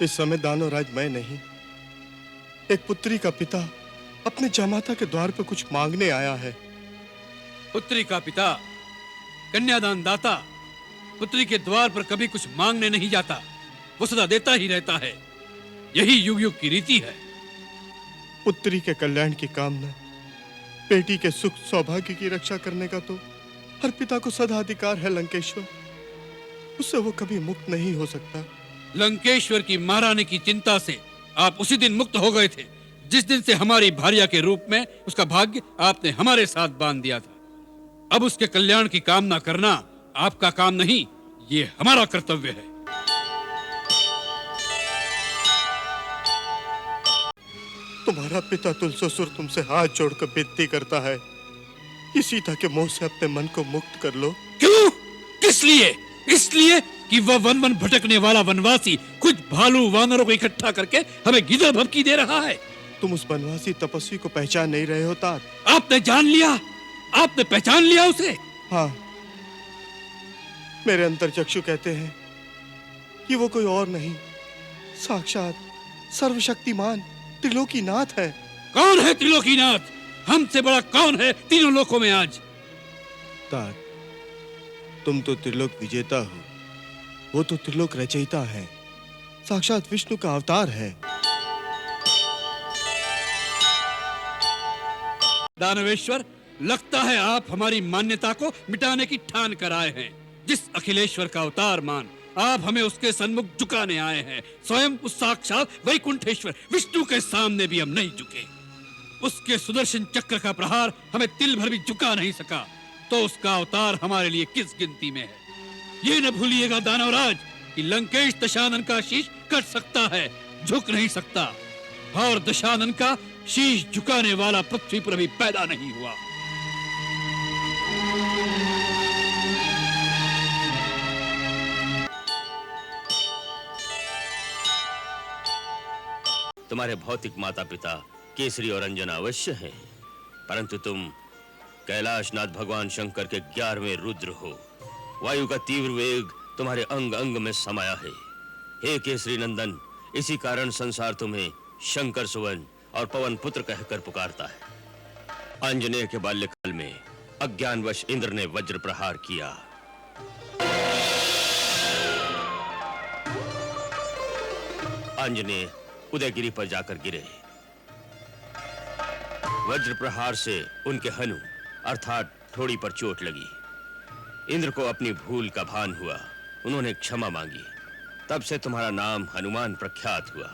इस समय दानवराज मैं नहीं, एक पुत्री का पिता अपने जमाता के द्वार पर कुछ मांगने आया है। पुत्री का पिता, कन्यादान दाता, पुत्री के द्वार पर कभी कुछ मांगने नहीं जाता, वो सदा देता ही रहता है। यही युग युग की रीति है। पुत्री के कल्याण की कामना, बेटी के सुख सौभाग्य की रक्षा करने का तो हर पिता को सदा अधिकार है लंकेश्वर। उससे वो कभी मुक्त नहीं हो सकता। लंकेश्वर की महारानी की चिंता से आप उसी दिन मुक्त हो गए थे जिस दिन से हमारी भार्या के रूप में उसका भाग्य आपने हमारे साथ बांध दिया था। अब उसके कल्याण की कामना करना आपका काम नहीं, ये हमारा कर्तव्य है। तुम्हारा पिता तुलसीसुर तुमसे हाथ जोड़कर विनती करता है कि सीता के मोह से अपने मन को मुक्त कर लो। क्यों? किस लिए? इसलिए कि वह वन वन भटकने वाला वनवासी कुछ भालू वानरों को इकट्ठा करके हमें गिदड़ भभकी दे रहा है। तुम उस वनवासी तपस्वी को पहचान नहीं रहे हो तात? आपने जान लिया? आपने पहचान लिया उसे? हाँ, मेरे अंतर्चक्षु कहते हैं कि वो कोई और नहीं, साक्षात सर्वशक्तिमान त्रिलोकीनाथ है। कौन है त्रिलोकीनाथ? हमसे बड़ा कौन है तीनों लोकों में आज? तात, तुम तो त्रिलोक विजेता हो, वो तो त्रिलोक रचयिता है, साक्षात विष्णु का अवतार है। दानवेश्वर, लगता है आप हमारी मान्यता को मिटाने की ठान कर आए हैं। जिस अखिलेश्वर का अवतार मान आप हमें उसके सन्मुख झुकाने आए हैं, स्वयं उस साक्षात वैकुंठेश्वर विष्णु के सामने भी हम नहीं झुके। उसके सुदर्शन चक्र का प्रहार हमें तिल भर भी झुका नहीं सका, तो उसका अवतार हमारे लिए किस गिनती में है? ये न भूलिएगा दानवराज कि लंकेश दशानन का शीश कट सकता है, झुक नहीं सकता, और दशानन का शीश झुकाने वाला पृथ्वी पर अभी पैदा नहीं हुआ। तुम्हारे भौतिक माता पिता केसरी और अंजना अवश्य हैं, परंतु तुम कैलाशनाथ भगवान शंकर के 11वें रुद्र हो। वायु का तीव्र वेग तुम्हारे अंग अंग में समाया है। हे केसरी नंदन, इसी कारण संसार तुम्हें शंकर सुवन और पवन पुत्र कहकर पुकारता है। आंजनेय के बाल्यकाल में अज्ञानवश इंद्र ने वज्र प्रहार किया। आंजनेय उदयगिरी पर जाकर गिरे। वज्र प्रहार से उनके हनु अर्थात ठोड़ी पर चोट लगी। इंद्र को अपनी भूल का भान हुआ, उन्होंने क्षमा मांगी। तब से तुम्हारा नाम हनुमान प्रख्यात हुआ।